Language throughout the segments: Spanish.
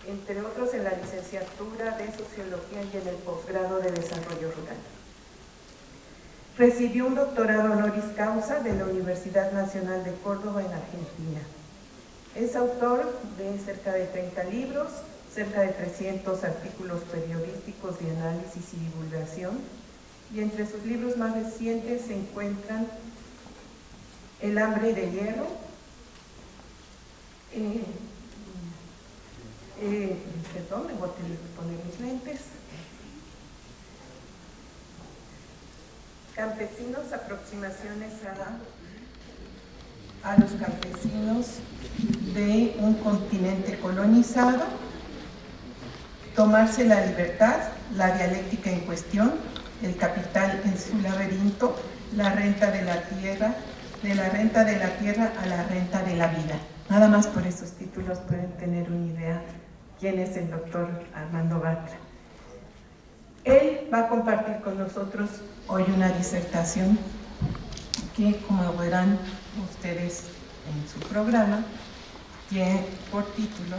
entre otros en la licenciatura de Sociología y en el posgrado de Desarrollo Rural. Recibió un doctorado honoris causa de la Universidad Nacional de Córdoba en Argentina. Es autor de cerca de 30 libros, cerca de 300 artículos periodísticos de análisis y divulgación, y entre sus libros más recientes se encuentran El hambre de hierro, perdón, me voy a tener que poner mis lentes. Campesinos, aproximaciones a los campesinos de un continente colonizado, Tomarse la libertad, la dialéctica en cuestión, el capital en su laberinto, la renta de la tierra, de la renta de la tierra a la renta de la vida. Nada más por esos títulos pueden tener una idea quién es el doctor Armando Bartra. Él va a compartir con nosotros hoy una disertación que, como verán ustedes en su programa, tiene por título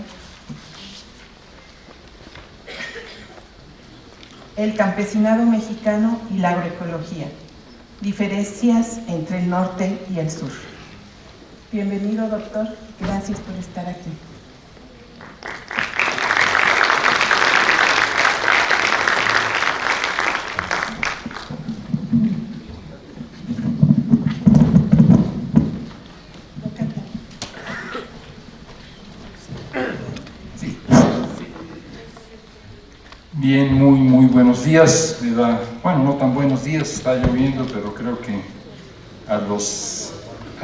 El campesinado mexicano y la agroecología, diferencias entre el norte y el sur. Bienvenido, doctor, gracias por estar aquí. Bien, muy buenos días. Bueno, no tan buenos días, está lloviendo, pero creo que a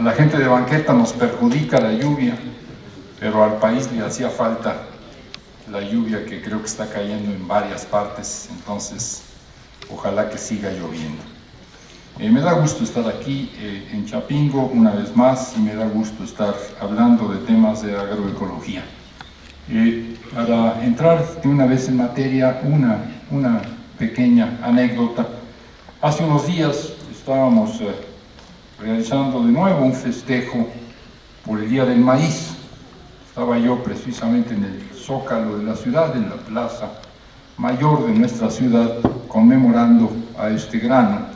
la gente de banqueta nos perjudica la lluvia, pero al país le hacía falta la lluvia que creo que está cayendo en varias partes, entonces ojalá que siga lloviendo. Me da gusto estar aquí en Chapingo una vez más y me da gusto estar hablando de temas de agroecología. Para entrar de una vez en materia, una pequeña anécdota. Hace unos días estábamos realizando de nuevo un festejo por el Día del Maíz. Estaba yo precisamente en el Zócalo de la ciudad, en la plaza mayor de nuestra ciudad, conmemorando a este grano.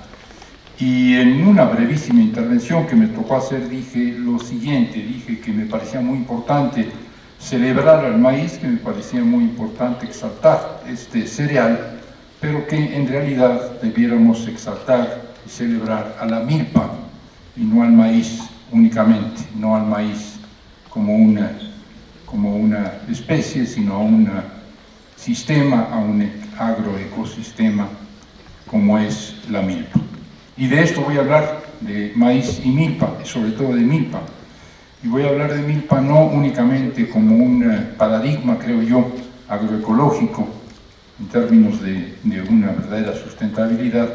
Y en una brevísima intervención que me tocó hacer dije lo siguiente, dije que me parecía muy importante celebrar al maíz, que me parecía muy importante exaltar este cereal, pero que en realidad debiéramos exaltar y celebrar a la milpa y no al maíz únicamente, no al maíz como una especie, sino a un sistema, a un agroecosistema como es la milpa. Y de esto voy a hablar, de maíz y milpa, sobre todo de milpa. Y voy a hablar de milpa no únicamente como un paradigma, creo yo, agroecológico, en términos de una verdadera sustentabilidad,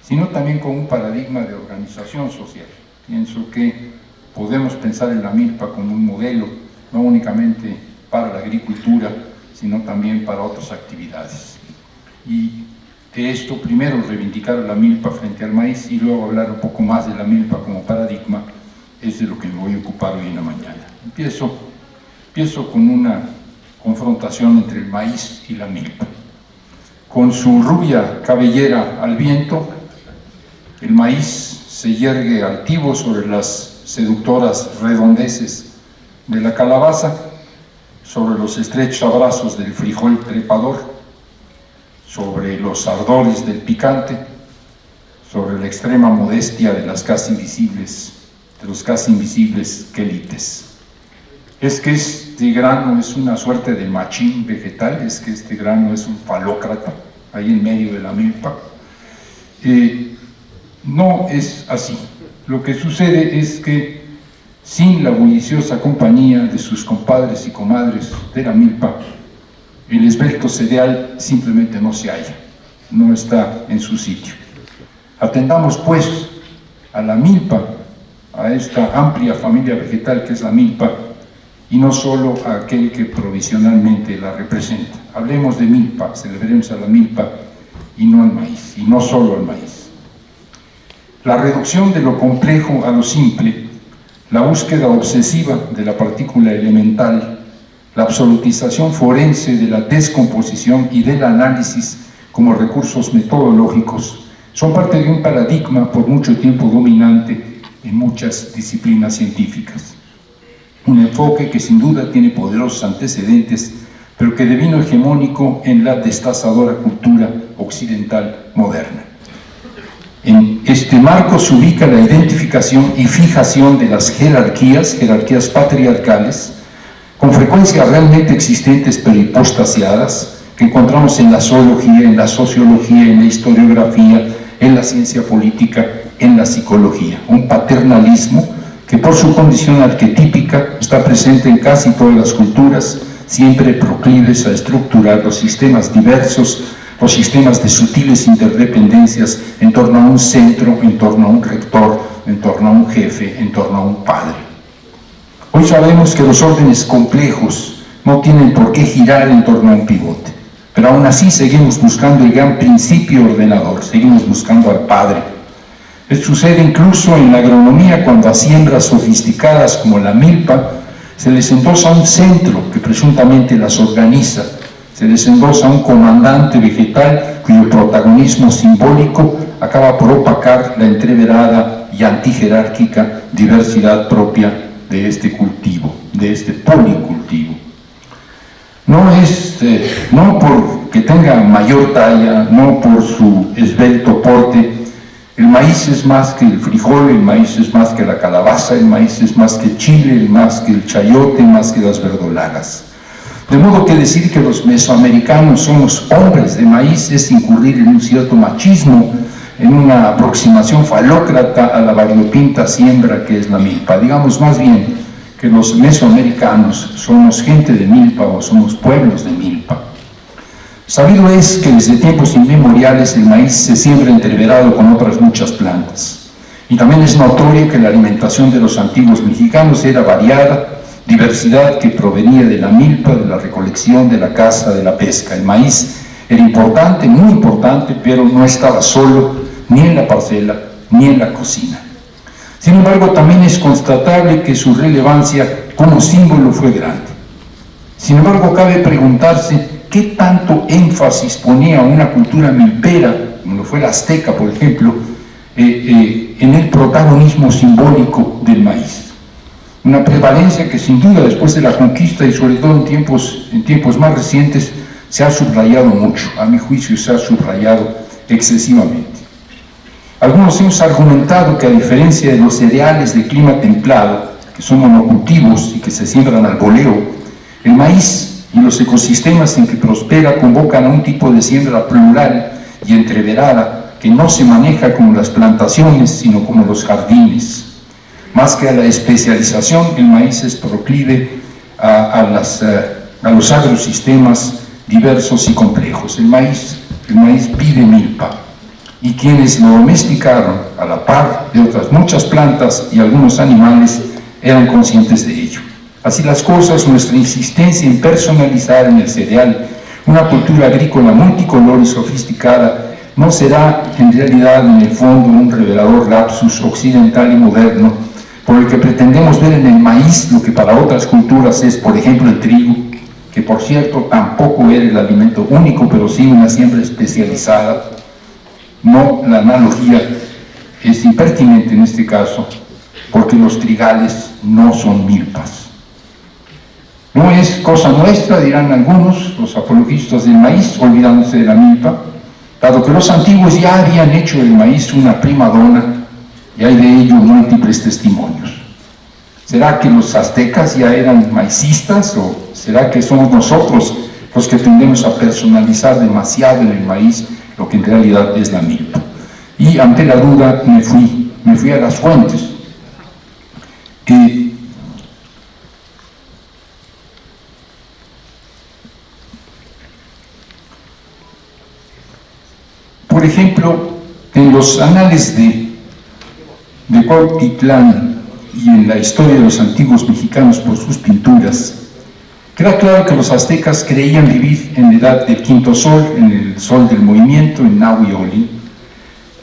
sino también como un paradigma de organización social. Pienso que podemos pensar en la milpa como un modelo, no únicamente para la agricultura, sino también para otras actividades. Y de esto, primero reivindicar la milpa frente al maíz y luego hablar un poco más de la milpa como paradigma, es de lo que me voy a ocupar hoy en la mañana. Empiezo con una confrontación entre el maíz y la milpa. Con su rubia cabellera al viento, el maíz se yergue altivo sobre las seductoras redondeces de la calabaza, sobre los estrechos abrazos del frijol trepador, sobre los ardores del picante, sobre la extrema modestia de los casi invisibles quelites. Es que este grano es una suerte de machín vegetal, es que este grano es un falócrata, ahí en medio de la milpa. No es así. Lo que sucede es que sin la bulliciosa compañía de sus compadres y comadres de la milpa, el esbelto cereal simplemente no se halla, no está en su sitio. Atendamos pues a la milpa, a esta amplia familia vegetal que es la milpa, y no solo a aquel que provisionalmente la representa. Hablemos de milpa, celebremos a la milpa y no al maíz, y no solo al maíz. La reducción de lo complejo a lo simple, la búsqueda obsesiva de la partícula elemental, la absolutización forense de la descomposición y del análisis como recursos metodológicos son parte de un paradigma por mucho tiempo dominante en muchas disciplinas científicas. Un enfoque que sin duda tiene poderosos antecedentes, pero que devino hegemónico en la destazadora cultura occidental moderna. En este marco se ubica la identificación y fijación de las jerarquías patriarcales, con frecuencia realmente existentes pero hipostasiadas, que encontramos en la zoología, en la sociología, en la historiografía, en la ciencia política, en la psicología. Un paternalismo que por su condición arquetípica está presente en casi todas las culturas, siempre proclives a estructurar los sistemas diversos, los sistemas de sutiles interdependencias en torno a un centro, en torno a un rector, en torno a un jefe, en torno a un padre. Hoy sabemos que los órdenes complejos no tienen por qué girar en torno a un pivote, pero aún así seguimos buscando el gran principio ordenador, seguimos buscando al padre. Esto sucede incluso en la agronomía, cuando a siembras sofisticadas como la milpa se les endosa un centro que presuntamente las organiza, se les endosa un comandante vegetal cuyo protagonismo simbólico acaba por opacar la entreverada y antijerárquica diversidad propia de este cultivo, de este policultivo. No porque tenga mayor talla, no por su esbelto porte. El maíz es más que el frijol, el maíz es más que la calabaza, el maíz es más que el chile, más que el chayote, más que las verdolagas. De modo que decir que los mesoamericanos somos hombres de maíz es incurrir en un cierto machismo, en una aproximación falócrata a la variopinta siembra que es la milpa. Digamos más bien que los mesoamericanos somos gente de milpa o somos pueblos de milpa. Sabido es que desde tiempos inmemoriales el maíz se siembra entreverado con otras muchas plantas. Y también es notorio que la alimentación de los antiguos mexicanos era variada, diversidad que provenía de la milpa, de la recolección, de la caza, de la pesca. El maíz era importante, muy importante, pero no estaba solo, ni en la parcela, ni en la cocina. Sin embargo, también es constatable que su relevancia como símbolo fue grande. Sin embargo, cabe preguntarse qué tanto énfasis ponía una cultura milpera, como lo fue la azteca, por ejemplo, en el protagonismo simbólico del maíz. Una prevalencia que sin duda después de la conquista y sobre todo en tiempos más recientes se ha subrayado mucho, a mi juicio se ha subrayado excesivamente. Algunos hemos argumentado que a diferencia de los cereales de clima templado, que son monocultivos y que se siembran al voleo, el maíz y los ecosistemas en que prospera convocan a un tipo de siembra plural y entreverada que no se maneja como las plantaciones, sino como los jardines. Más que a la especialización, el maíz es proclive a los agrosistemas diversos y complejos. El maíz pide milpa, y quienes lo domesticaron a la par de otras muchas plantas y algunos animales eran conscientes de ello. Así las cosas, nuestra insistencia en personalizar en el cereal una cultura agrícola multicolor y sofisticada no será en realidad en el fondo un revelador lapsus occidental y moderno por el que pretendemos ver en el maíz lo que para otras culturas es, por ejemplo, el trigo, que por cierto tampoco era el alimento único, pero sí una siembra especializada. No, la analogía es impertinente en este caso, porque los trigales no son milpas. No es cosa nuestra, dirán algunos, los apologistas del maíz, olvidándose de la milpa, dado que los antiguos ya habían hecho del maíz una prima donna, y hay de ello múltiples testimonios. ¿Será que los aztecas ya eran maicistas o será que somos nosotros los que tendemos a personalizar demasiado en el maíz lo que en realidad es la milpa? Y ante la duda me fui a las fuentes. Por ejemplo, en los anales de Cuautitlán y en la historia de los antiguos mexicanos por sus pinturas, queda claro que los aztecas creían vivir en la edad del quinto sol, en el sol del movimiento, en Nahui-Olin,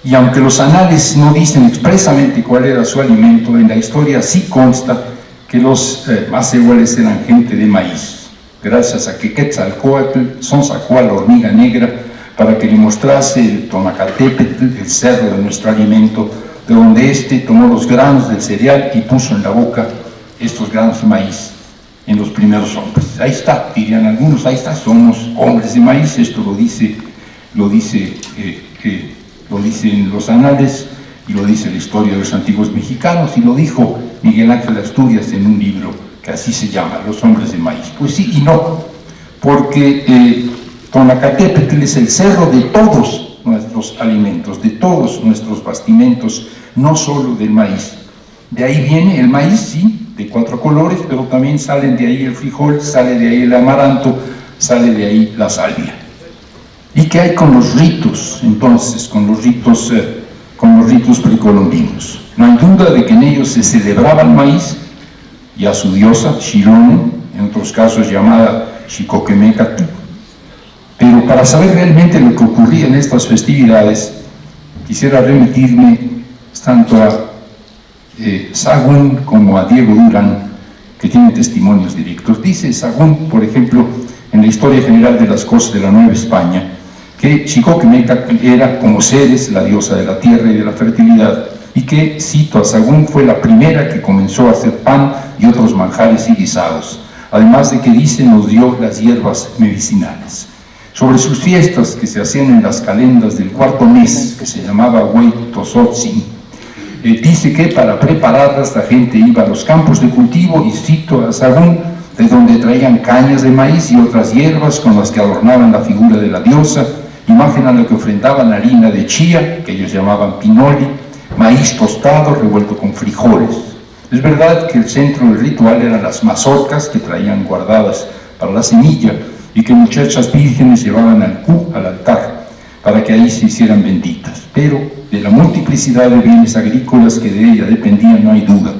y aunque los anales no dicen expresamente cuál era su alimento, en la historia sí consta que los macehuales eran gente de maíz. gracias a que Quetzalcóatl sacó a la hormiga negra para que le mostrase el Tonacatépetl, el cerro de nuestro alimento, de donde éste tomó los granos del cereal y puso en la boca estos granos de maíz en los primeros hombres. Ahí está, dirían algunos, ahí está, somos hombres de maíz. Esto lo dicen los anales y lo dice la historia de los antiguos mexicanos, y lo dijo Miguel Ángel Asturias en un libro que así se llama, Los hombres de maíz. Pues sí y no, porque Tonacatépetl es el cerro de todos nuestros alimentos, de todos nuestros bastimentos, no solo del maíz. De ahí viene el maíz, sí, de 4 colores, pero también salen de ahí el frijol, sale de ahí el amaranto, sale de ahí la salvia. ¿Y qué hay con los ritos, entonces, con los ritos precolombinos? No hay duda de que en ellos se celebraba el maíz y a su diosa, Xilonen, en otros casos llamada Xicoquemecatl. Pero para saber realmente lo que ocurría en estas festividades, quisiera remitirme tanto a Sahagún como a Diego Durán, que tienen testimonios directos. Dice Sahagún, por ejemplo, en la Historia General de las Cosas de la Nueva España, que Xicoquemecatl era como Ceres, la diosa de la tierra y de la fertilidad, y que, cito a Sahagún, fue la primera que comenzó a hacer pan y otros manjares y guisados, además de que, dice, nos dio las hierbas medicinales. Sobre sus fiestas, que se hacían en las calendas del 4º mes, que se llamaba Hueytozotzin, dice que para prepararlas la gente iba a los campos de cultivo, y cito a Sahagún, de donde traían cañas de maíz y otras hierbas con las que adornaban la figura de la diosa, imagen a la que ofrendaban harina de chía, que ellos llamaban pinoli, maíz tostado revuelto con frijoles. Es verdad que el centro del ritual eran las mazorcas que traían guardadas para la semilla, y que muchachas vírgenes llevaban al altar, para que ahí se hicieran benditas. Pero de la multiplicidad de bienes agrícolas que de ella dependían no hay duda.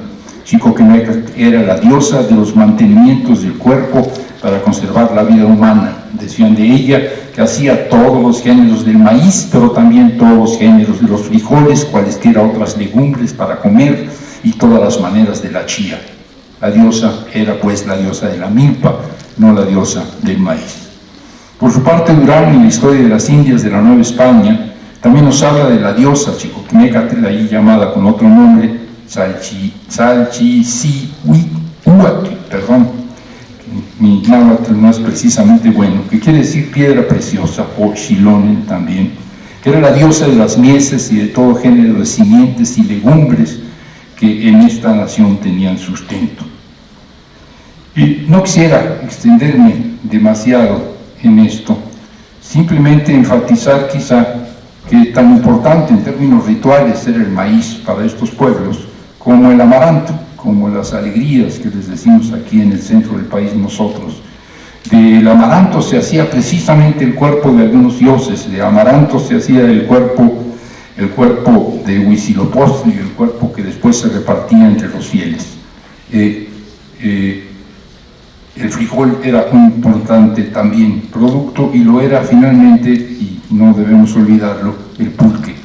Xicoquemecatl era la diosa de los mantenimientos del cuerpo para conservar la vida humana. Decían de ella que hacía todos los géneros del maíz, pero también todos los géneros de los frijoles, cualesquiera otras legumbres para comer, y todas las maneras de la chía. La diosa era pues la diosa de la milpa, no la diosa del maíz. Por su parte, Durán, en la Historia de las Indias de la Nueva España, también nos habla de la diosa Xicoquemecatl, ahí llamada con otro nombre, Tzalchisihuitl, perdón, mi náhuatl no es precisamente bueno, que quiere decir piedra preciosa, o Xilonen también, que era la diosa de las mieses y de todo género de simientes y legumbres que en esta nación tenían sustento. Y no quisiera extenderme demasiado en esto, simplemente enfatizar quizá que tan importante en términos rituales era el maíz para estos pueblos como el amaranto, como las alegrías que les decimos aquí en el centro del país nosotros. Del amaranto se hacía precisamente el cuerpo de algunos dioses, de amaranto se hacía el cuerpo de Huitzilopochtli, el cuerpo que después se repartía entre los fieles. El frijol era un importante también producto, y lo era finalmente, y no debemos olvidarlo, el pulque.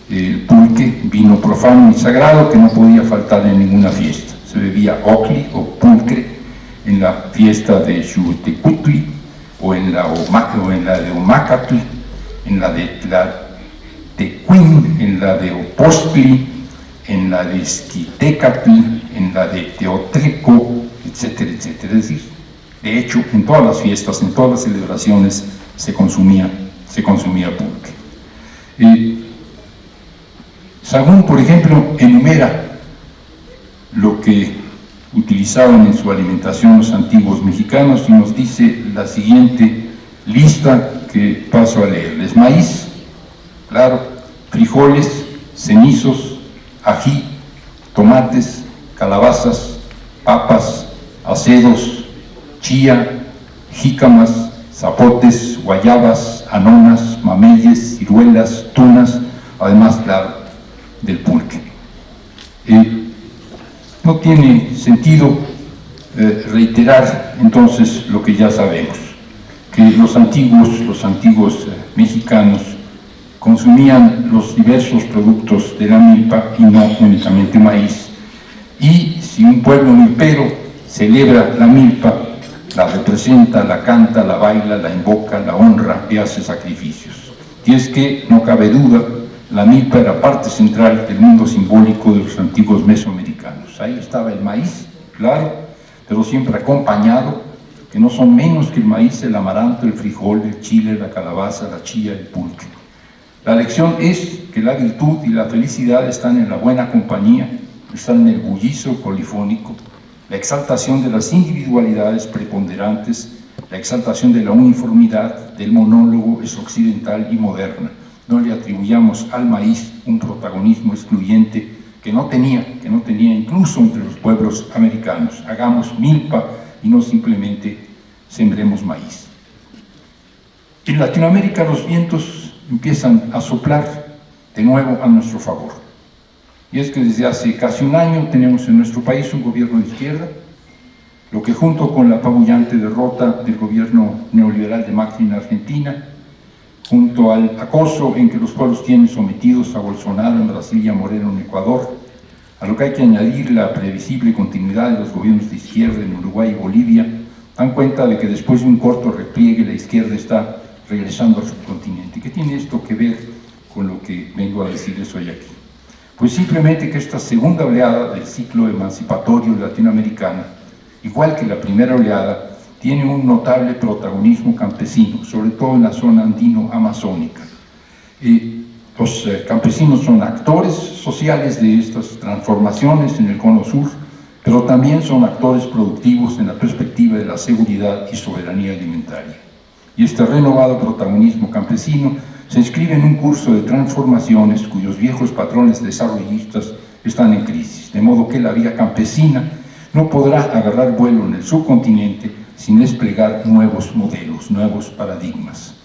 El pulque, vino profano y sagrado que no podía faltar en ninguna fiesta. Se bebía ocli o pulque en la fiesta de Xhuitecutli, o en la de Omacatl, en la de Tlatecuin, en la de Opostli, en la de Esquitecatl, en la de Teotleco, etcétera, etcétera. Es decir, de hecho, en todas las fiestas, en todas las celebraciones se consumía pulque. Sahagún, por ejemplo, enumera lo que utilizaban en su alimentación los antiguos mexicanos y nos dice la siguiente lista que paso a leerles: maíz, claro, frijoles, cenizos, ají, tomates, calabazas, papas, acedos, chía, jícamas, zapotes, guayabas, anonas, mameyes, ciruelas, tunas, además, claro, del pulque. No tiene sentido reiterar entonces lo que ya sabemos, que los antiguos mexicanos consumían los diversos productos de la milpa y no únicamente maíz. Y si un pueblo milpero celebra la milpa, la representa, la canta, la baila, la invoca, la honra y hace sacrificios. Y es que, no cabe duda, la milpa era parte central del mundo simbólico de los antiguos mesoamericanos. Ahí estaba el maíz, claro, pero siempre acompañado, que no son menos que el maíz, el amaranto, el frijol, el chile, la calabaza, la chía, el pulque. La lección es que la virtud y la felicidad están en la buena compañía, están en el bullicio polifónico, la exaltación de las individualidades preponderantes, la exaltación de la uniformidad, del monólogo es occidental y moderna. No le atribuyamos al maíz un protagonismo excluyente que no tenía incluso entre los pueblos americanos. Hagamos milpa y no simplemente sembremos maíz. En Latinoamérica los vientos empiezan a soplar de nuevo a nuestro favor. Y es que desde hace casi un año tenemos en nuestro país un gobierno de izquierda, lo que junto con la apabullante derrota del gobierno neoliberal de Macri en Argentina, junto al acoso en que los pueblos tienen sometidos a Bolsonaro en Brasil y a Moreno en Ecuador, a lo que hay que añadir la previsible continuidad de los gobiernos de izquierda en Uruguay y Bolivia, dan cuenta de que después de un corto repliegue la izquierda está regresando al subcontinente. ¿Qué tiene esto que ver con lo que vengo a decirles hoy aquí? Pues simplemente que esta segunda oleada del ciclo emancipatorio latinoamericano, igual que la primera oleada, tiene un notable protagonismo campesino, sobre todo en la zona andino-amazónica. Los campesinos son actores sociales de estas transformaciones en el cono sur, pero también son actores productivos en la perspectiva de la seguridad y soberanía alimentaria. Y este renovado protagonismo campesino se inscribe en un curso de transformaciones cuyos viejos patrones desarrollistas están en crisis, de modo que la vía campesina no podrá agarrar vuelo en el subcontinente sin desplegar nuevos modelos, nuevos paradigmas.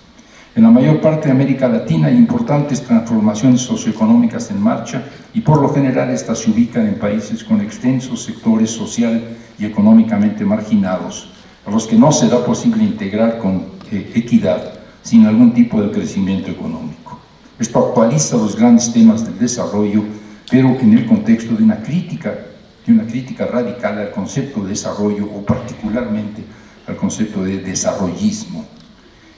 En la mayor parte de América Latina hay importantes transformaciones socioeconómicas en marcha y por lo general estas se ubican en países con extensos sectores social y económicamente marginados, a los que no será posible integrar con equidad sin algún tipo de crecimiento económico. Esto actualiza los grandes temas del desarrollo, pero en el contexto de una crítica radical al concepto de desarrollo o particularmente al concepto de desarrollismo.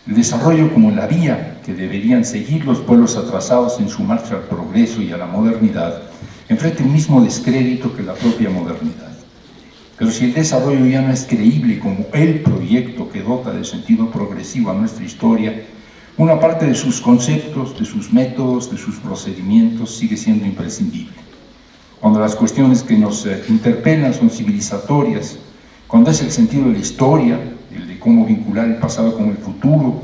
El desarrollo como la vía que deberían seguir los pueblos atrasados en su marcha al progreso y a la modernidad enfrenta el mismo descrédito que la propia modernidad. Pero si el desarrollo ya no es creíble como el proyecto que dota de sentido progresivo a nuestra historia, una parte de sus conceptos, de sus métodos, de sus procedimientos sigue siendo imprescindible. Cuando las cuestiones que nos interpelan son civilizatorias, cuando es el sentido de la historia, el de cómo vincular el pasado con el futuro,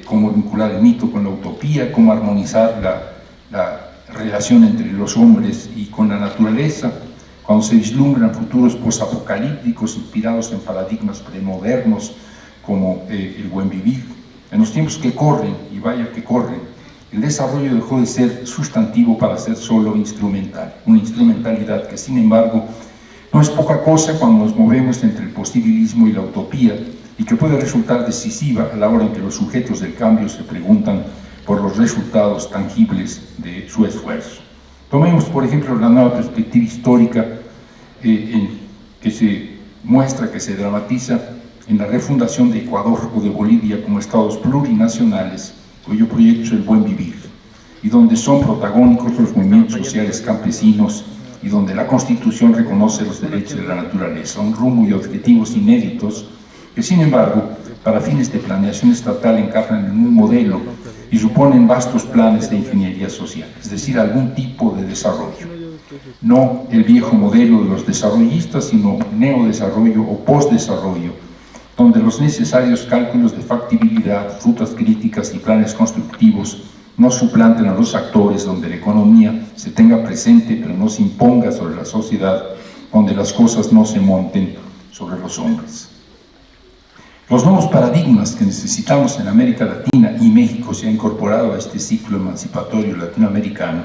cómo vincular el mito con la utopía, cómo armonizar la relación entre los hombres y con la naturaleza, cuando se vislumbran futuros posapocalípticos inspirados en paradigmas premodernos como el buen vivir. En los tiempos que corren, y vaya que corren, el desarrollo dejó de ser sustantivo para ser solo instrumental, una instrumentalidad que sin embargo no es poca cosa cuando nos movemos entre el posibilismo y la utopía y que puede resultar decisiva a la hora en que los sujetos del cambio se preguntan por los resultados tangibles de su esfuerzo. Tomemos, por ejemplo, la nueva perspectiva histórica que se muestra, que se dramatiza en la refundación de Ecuador o de Bolivia como estados plurinacionales, cuyo proyecto es el buen vivir, y donde son protagónicos los movimientos sociales campesinos y donde la Constitución reconoce los derechos de la naturaleza, un rumbo y objetivos inéditos que, sin embargo, para fines de planeación estatal encajan en un modelo y suponen vastos planes de ingeniería social, es decir, algún tipo de desarrollo. No el viejo modelo de los desarrollistas, sino neodesarrollo o postdesarrollo, donde los necesarios cálculos de factibilidad, rutas críticas y planes constructivos no suplanten a los actores, donde la economía se tenga presente pero no se imponga sobre la sociedad, donde las cosas no se monten sobre los hombres. Los nuevos paradigmas que necesitamos en América Latina, y México se ha incorporado a este ciclo emancipatorio latinoamericano,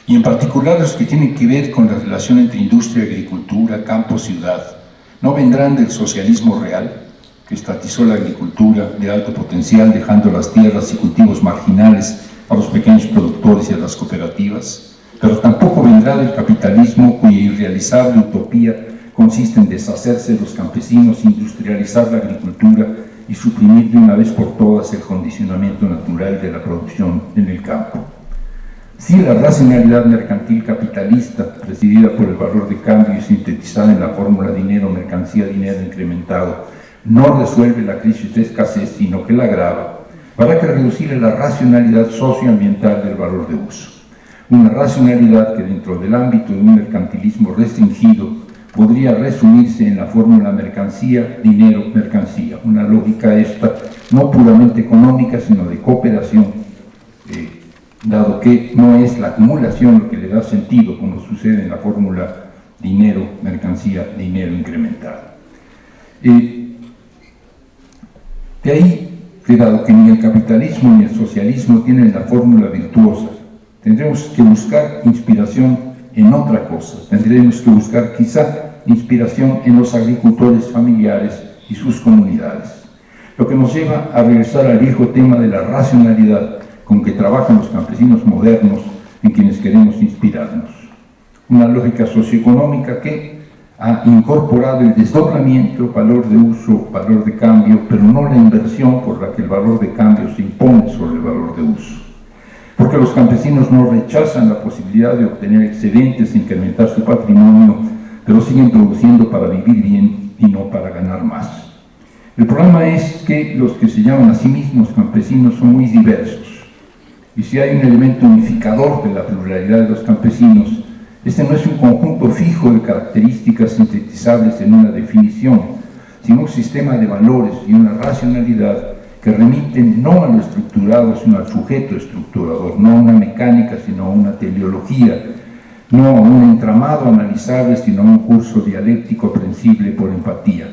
y en particular los que tienen que ver con la relación entre industria, agricultura, campo, ciudad, no vendrán del socialismo real, que estatizó la agricultura de alto potencial, dejando las tierras y cultivos marginales a los pequeños productores y a las cooperativas, pero tampoco vendrá del capitalismo cuya irrealizable utopía consiste en deshacerse de los campesinos, industrializar la agricultura y suprimir de una vez por todas el condicionamiento natural de la producción en el campo. Si la racionalidad mercantil capitalista, presidida por el valor de cambio y sintetizada en la fórmula dinero, mercancía, dinero incrementado, no resuelve la crisis de escasez, sino que la agrava, habrá que reducir la racionalidad socioambiental del valor de uso. Una racionalidad que dentro del ámbito de un mercantilismo restringido podría resumirse en la fórmula mercancía, dinero, mercancía. Una lógica esta no puramente económica, sino de cooperación, dado que no es la acumulación lo que le da sentido, como sucede en la fórmula dinero, mercancía, dinero incrementado. De ahí que dado que ni el capitalismo ni el socialismo tienen la fórmula virtuosa, tendremos que buscar inspiración en otra cosa. Tendremos que buscar quizá inspiración en los agricultores familiares y sus comunidades. Lo que nos lleva a regresar al viejo tema de la racionalidad con que trabajan los campesinos modernos en quienes queremos inspirarnos. Una lógica socioeconómica que ha incorporado el desdoblamiento, valor de uso, valor de cambio, pero no la inversión por la que el valor de cambio se impone sobre el valor de uso. Porque los campesinos no rechazan la posibilidad de obtener excedentes e incrementar su patrimonio, pero siguen produciendo para vivir bien y no para ganar más. El problema es que los que se llaman a sí mismos campesinos son muy diversos. Y si hay un elemento unificador de la pluralidad de los campesinos, este no es un conjunto fijo de características sintetizables en una definición, sino un sistema de valores y una racionalidad que remiten no a lo estructurado, sino al sujeto estructurador, no a una mecánica, sino a una teleología, no a un entramado analizable, sino a un curso dialéctico aprensible por empatía.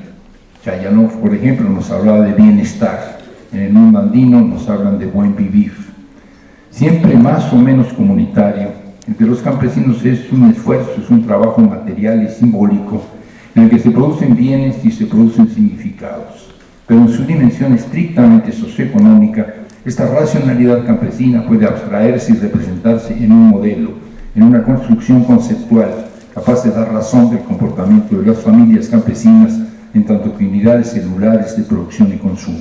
Chayanov, por ejemplo, nos hablaba de bienestar, en el mundo andino nos hablan de buen vivir. Siempre más o menos comunitario. Entre los campesinos es un esfuerzo, es un trabajo material y simbólico en el que se producen bienes y se producen significados. Pero en su dimensión estrictamente socioeconómica, esta racionalidad campesina puede abstraerse y representarse en un modelo, en una construcción conceptual capaz de dar razón del comportamiento de las familias campesinas en tanto que unidades celulares de producción y consumo.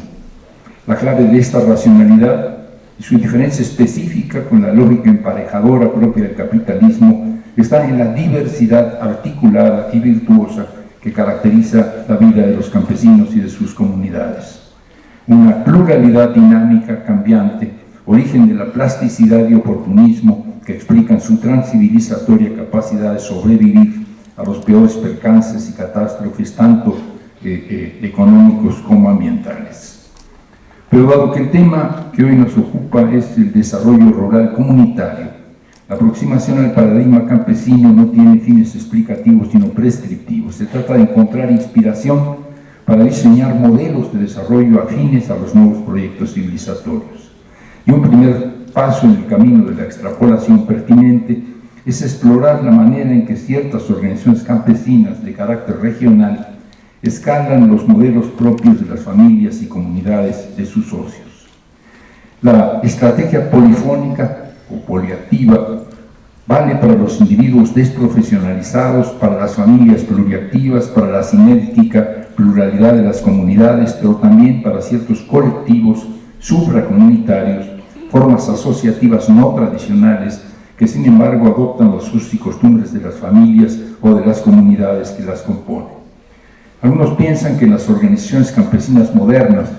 La clave de esta racionalidad y su diferencia específica con la lógica emparejadora propia del capitalismo está en la diversidad articulada y virtuosa que caracteriza la vida de los campesinos y de sus comunidades. Una pluralidad dinámica, cambiante, origen de la plasticidad y oportunismo que explican su transcivilizatoria capacidad de sobrevivir a los peores percances y catástrofes, tanto económicos como ambientales. Pero dado que el tema que hoy nos ocupa es el desarrollo rural comunitario, la aproximación al paradigma campesino no tiene fines explicativos sino prescriptivos. Se trata de encontrar inspiración para diseñar modelos de desarrollo afines a los nuevos proyectos civilizatorios. Y un primer paso en el camino de la extrapolación pertinente es explorar la manera en que ciertas organizaciones campesinas de carácter regional escalan los modelos propios de las familias y comunidades de sus socios. La estrategia polifónica o poliactiva vale para los individuos desprofesionalizados, para las familias pluriactivas, para la sinérgica pluralidad de las comunidades, pero también para ciertos colectivos supracomunitarios, formas asociativas no tradicionales que sin embargo adoptan los usos y costumbres de las familias o de las comunidades que las componen. Algunos piensan que las organizaciones campesinas modernas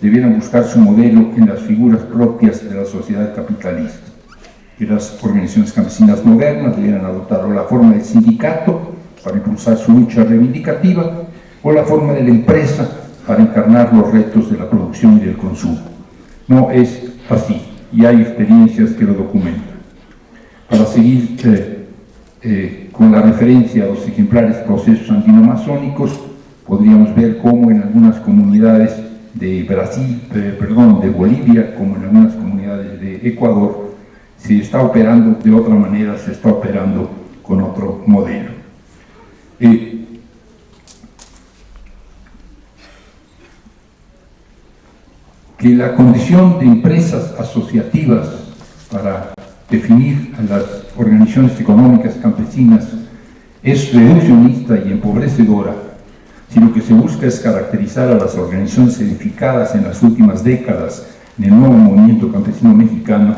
debieran buscar su modelo en las figuras propias de la sociedad capitalista, que las organizaciones campesinas modernas debieran adoptar o la forma del sindicato para impulsar su lucha reivindicativa o la forma de la empresa para encarnar los retos de la producción y del consumo. No es así, y hay experiencias que lo documentan. Para seguir con la referencia a los ejemplares procesos andino-amazónicos, podríamos ver cómo en algunas comunidades de de Bolivia, como en algunas comunidades de Ecuador, se está operando de otra manera, se está operando con otro modelo. Que la condición de empresas asociativas para definir a las organizaciones económicas campesinas Es reduccionista y empobrecedora si lo que se busca es caracterizar a las organizaciones edificadas en las últimas décadas en el nuevo movimiento campesino mexicano.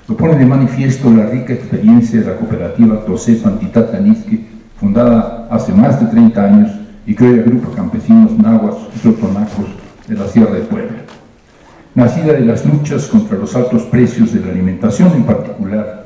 Lo pone de manifiesto la rica experiencia de la cooperativa Tzotzépan Titatanisque, fundada hace más de 30 años y que hoy agrupa campesinos náhuatl y totonacos de la Sierra de Puebla. Nacida de las luchas contra los altos precios de la alimentación, en particular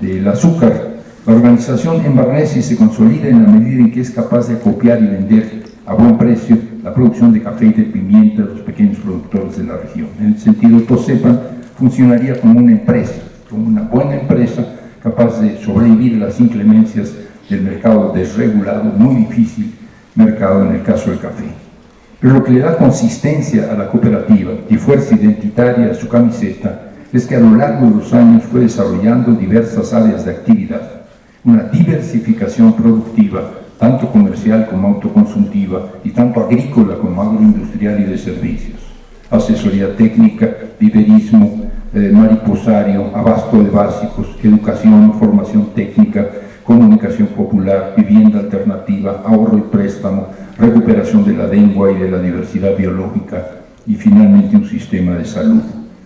del azúcar, la organización embarnece y se consolida en la medida en que es capaz de copiar y vender a buen precio la producción de café y de pimienta de los pequeños productores de la región. En el sentido, Tzotzépan funcionaría como una empresa, como una buena empresa capaz de sobrevivir a las inclemencias del mercado desregulado, muy difícil mercado en el caso del café. Pero lo que le da consistencia a la cooperativa y fuerza identitaria a su camiseta es que a lo largo de los años fue desarrollando diversas áreas de actividad, una diversificación productiva, tanto comercial como autoconsultiva, y tanto agrícola como agroindustrial y de servicios. Asesoría técnica, viverismo, mariposario, abasto de básicos, educación, formación técnica, comunicación popular, vivienda alternativa, ahorro y préstamo, recuperación de la lengua y de la diversidad biológica, y finalmente un sistema de salud.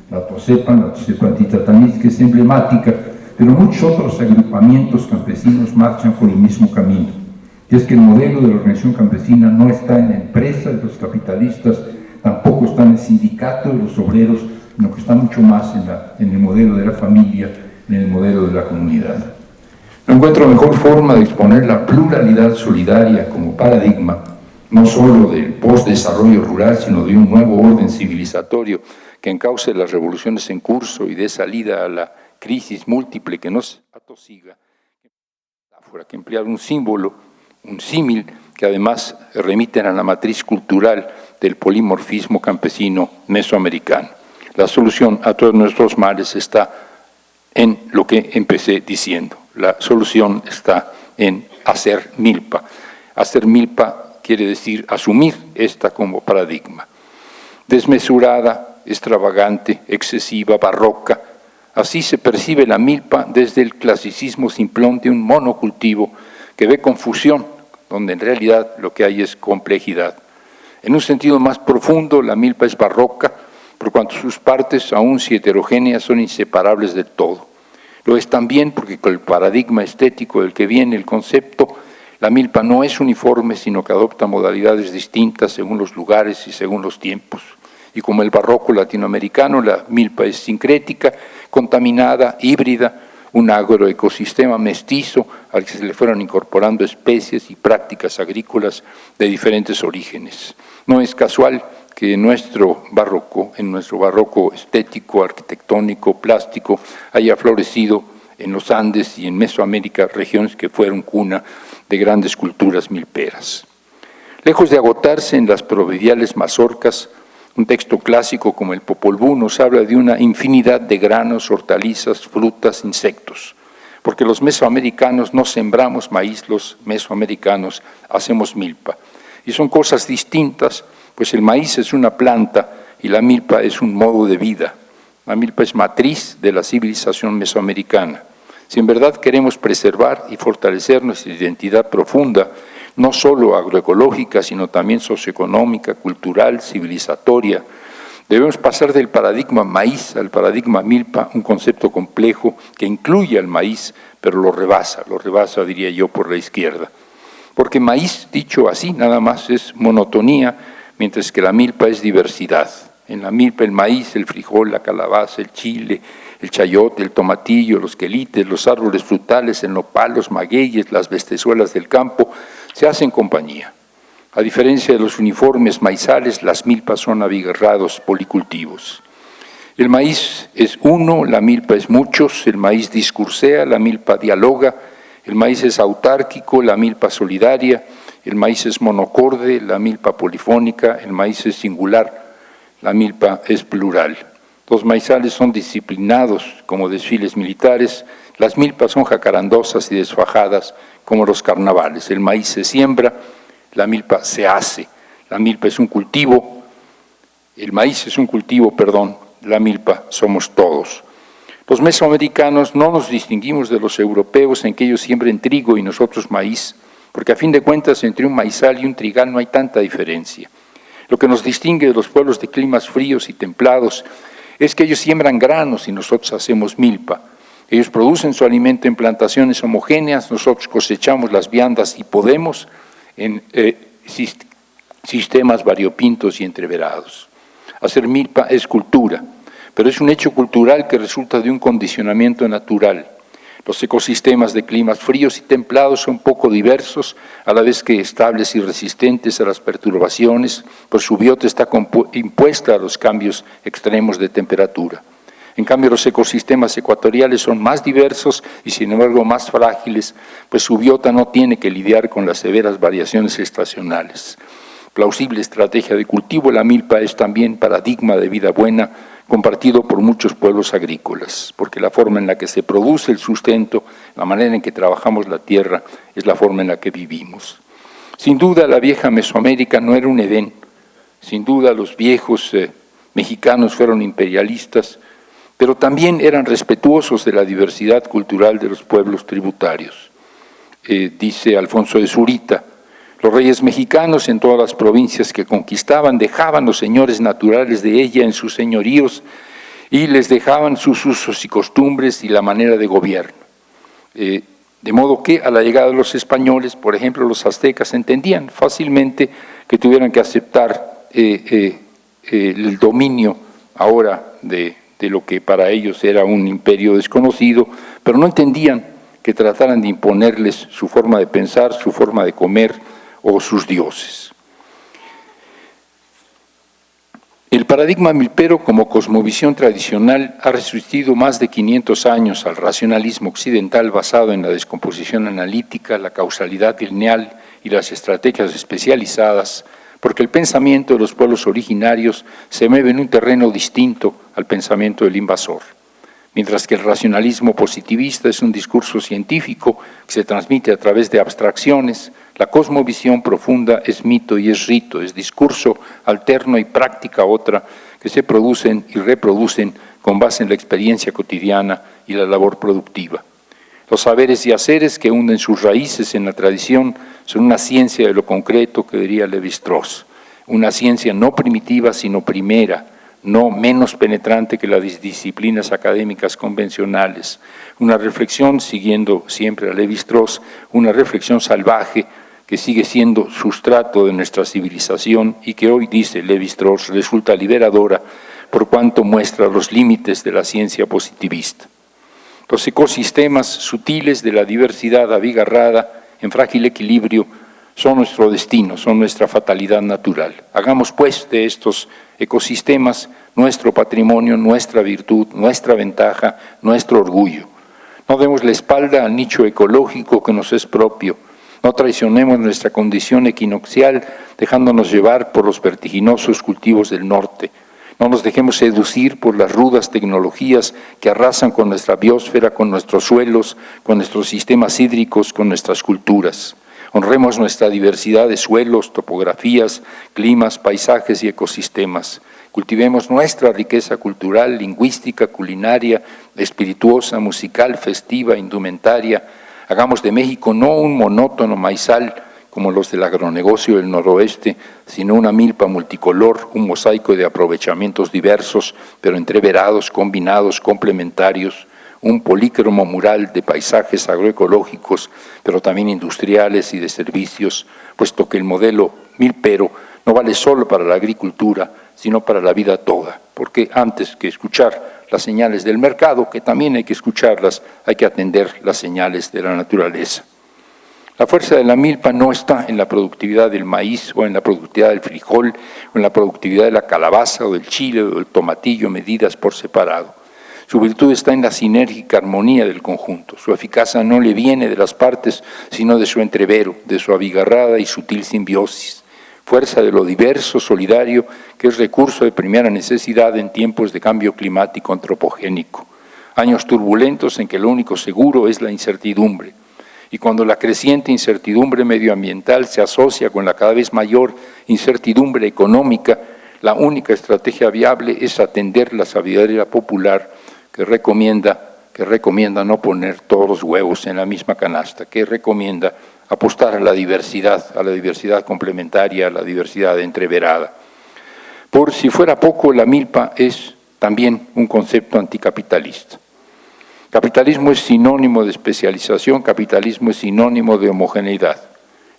La Tzotzépan Titatanisque es emblemática, pero muchos otros agrupamientos campesinos marchan por el mismo camino. Y es que el modelo de la organización campesina no está en la empresa de los capitalistas, tampoco está en el sindicato de los obreros, sino que está mucho más en el modelo de la familia, en el modelo de la comunidad. No encuentro mejor forma de exponer la pluralidad solidaria como paradigma, no solo del postdesarrollo rural, sino de un nuevo orden civilizatorio que encauce las revoluciones en curso y dé salida a la crisis múltiple que nos atosiga, que emplear un símbolo, un símil, que además remiten a la matriz cultural del polimorfismo campesino mesoamericano. La solución a todos nuestros males está en lo que empecé diciendo. La solución está en hacer milpa. Hacer milpa quiere decir asumir esta como paradigma. Desmesurada, extravagante, excesiva, barroca, así se percibe la milpa desde el clasicismo simplón de un monocultivo que ve confusión, donde en realidad lo que hay es complejidad. En un sentido más profundo, la milpa es barroca, por cuanto sus partes, aun si heterogéneas, son inseparables del todo. Lo es también porque con el paradigma estético del que viene el concepto, la milpa no es uniforme, sino que adopta modalidades distintas según los lugares y según los tiempos. Y como el barroco latinoamericano, la milpa es sincrética, contaminada, híbrida, un agroecosistema mestizo al que se le fueron incorporando especies y prácticas agrícolas de diferentes orígenes. No es casual que en nuestro barroco estético, arquitectónico, plástico, haya florecido en los Andes y en Mesoamérica, regiones que fueron cuna de grandes culturas milperas. Lejos de agotarse en las proverbiales mazorcas, un texto clásico como el Popol Vuh nos habla de una infinidad de granos, hortalizas, frutas, insectos, porque los mesoamericanos no sembramos maíz, los mesoamericanos hacemos milpa. Y son cosas distintas, pues el maíz es una planta y la milpa es un modo de vida. La milpa es matriz de la civilización mesoamericana. Si en verdad queremos preservar y fortalecer nuestra identidad profunda, no solo agroecológica, sino también socioeconómica, cultural, civilizatoria, debemos pasar del paradigma maíz al paradigma milpa, un concepto complejo que incluye al maíz, pero lo rebasa, diría yo, por la izquierda. Porque maíz, dicho así, nada más es monotonía, mientras que la milpa es diversidad. En la milpa el maíz, el frijol, la calabaza, el chile, el chayote, el tomatillo, los quelites, los árboles frutales, el nopal, los magueyes, las bestezuelas del campo, se hacen compañía. A diferencia de los uniformes maizales, las milpas son abigarrados policultivos. El maíz es uno, la milpa es muchos, el maíz discursea, la milpa dialoga, el maíz es autárquico, la milpa solidaria, el maíz es monocorde, la milpa polifónica, el maíz es singular, la milpa es plural. Los maizales son disciplinados como desfiles militares, las milpas son jacarandosas y desfajadas como los carnavales. El maíz se siembra, la milpa se hace. La milpa es un cultivo, el maíz es un cultivo, la milpa somos todos. Los mesoamericanos no nos distinguimos de los europeos en que ellos siembren trigo y nosotros maíz. porque a fin de cuentas entre un maizal y un trigal no hay tanta diferencia. Lo que nos distingue de los pueblos de climas fríos y templados es que ellos siembran granos y nosotros hacemos milpa. Ellos producen su alimento en plantaciones homogéneas, nosotros cosechamos las viandas y podemos en sistemas variopintos y entreverados. Hacer milpa es cultura, pero es un hecho cultural que resulta de un condicionamiento natural. Los ecosistemas de climas fríos y templados son poco diversos, a la vez que estables y resistentes a las perturbaciones, pues su biota está impuesta a los cambios extremos de temperatura. En cambio, los ecosistemas ecuatoriales son más diversos y, sin embargo, más frágiles, pues su biota no tiene que lidiar con las severas variaciones estacionales. Plausible estrategia de cultivo, la milpa es también paradigma de vida buena, compartido por muchos pueblos agrícolas, porque la forma en la que se produce el sustento, la manera en que trabajamos la tierra, es la forma en la que vivimos. Sin duda, la vieja Mesoamérica no era un Edén. Sin duda, los viejos mexicanos fueron imperialistas, pero también eran respetuosos de la diversidad cultural de los pueblos tributarios. Dice Alfonso de Zurita, los reyes mexicanos en todas las provincias que conquistaban dejaban los señores naturales de ella en sus señoríos y les dejaban sus usos y costumbres y la manera de gobierno. De modo que a la llegada de los españoles, por ejemplo, los aztecas entendían fácilmente que tuvieran que aceptar el dominio ahora de lo que para ellos era un imperio desconocido, pero no entendían que trataran de imponerles su forma de pensar, su forma de comer o sus dioses. El paradigma milpero como cosmovisión tradicional ha resistido más de 500 años al racionalismo occidental basado en la descomposición analítica, la causalidad lineal y las estrategias especializadas, porque el pensamiento de los pueblos originarios se mueve en un terreno distinto al pensamiento del invasor. Mientras que el racionalismo positivista es un discurso científico que se transmite a través de abstracciones, la cosmovisión profunda es mito y es rito, es discurso alterno y práctica otra que se producen y reproducen con base en la experiencia cotidiana y la labor productiva. Los saberes y haceres que hunden sus raíces en la tradición son una ciencia de lo concreto, que diría Lévi-Strauss, una ciencia no primitiva sino primera, no menos penetrante que las disciplinas académicas convencionales, una reflexión, siguiendo siempre a Lévi-Strauss, una reflexión salvaje que sigue siendo sustrato de nuestra civilización y que hoy, dice Lévi-Strauss, resulta liberadora por cuanto muestra los límites de la ciencia positivista. Los ecosistemas sutiles de la diversidad abigarrada en frágil equilibrio son nuestro destino, son nuestra fatalidad natural. Hagamos pues de estos ecosistemas nuestro patrimonio, nuestra virtud, nuestra ventaja, nuestro orgullo. No demos la espalda al nicho ecológico que nos es propio. No traicionemos nuestra condición equinoccial dejándonos llevar por los vertiginosos cultivos del norte. No nos dejemos seducir por las rudas tecnologías que arrasan con nuestra biosfera, con nuestros suelos, con nuestros sistemas hídricos, con nuestras culturas. Honremos nuestra diversidad de suelos, topografías, climas, paisajes y ecosistemas. Cultivemos nuestra riqueza cultural, lingüística, culinaria, espirituosa, musical, festiva, indumentaria. Hagamos de México no un monótono maizal como los del agronegocio del noroeste, sino una milpa multicolor, un mosaico de aprovechamientos diversos, pero entreverados, combinados, complementarios, un polícromo mural de paisajes agroecológicos, pero también industriales y de servicios, puesto que el modelo milpero no vale solo para la agricultura, sino para la vida toda, porque antes que escuchar las señales del mercado, que también hay que escucharlas, hay que atender las señales de la naturaleza. La fuerza de la milpa no está en la productividad del maíz o en la productividad del frijol o en la productividad de la calabaza o del chile o del tomatillo medidas por separado. Su virtud está en la sinérgica armonía del conjunto. Su eficacia no le viene de las partes, sino de su entrevero, de su abigarrada y sutil simbiosis. Fuerza de lo diverso, solidario, que es recurso de primera necesidad en tiempos de cambio climático antropogénico. Años turbulentos en que lo único seguro es la incertidumbre. Y cuando la creciente incertidumbre medioambiental se asocia con la cada vez mayor incertidumbre económica, la única estrategia viable es atender la sabiduría popular que recomienda no poner todos los huevos en la misma canasta, que recomienda apostar a la diversidad complementaria, a la diversidad entreverada. Por si fuera poco, la milpa es también un concepto anticapitalista. Capitalismo es sinónimo de especialización, capitalismo es sinónimo de homogeneidad.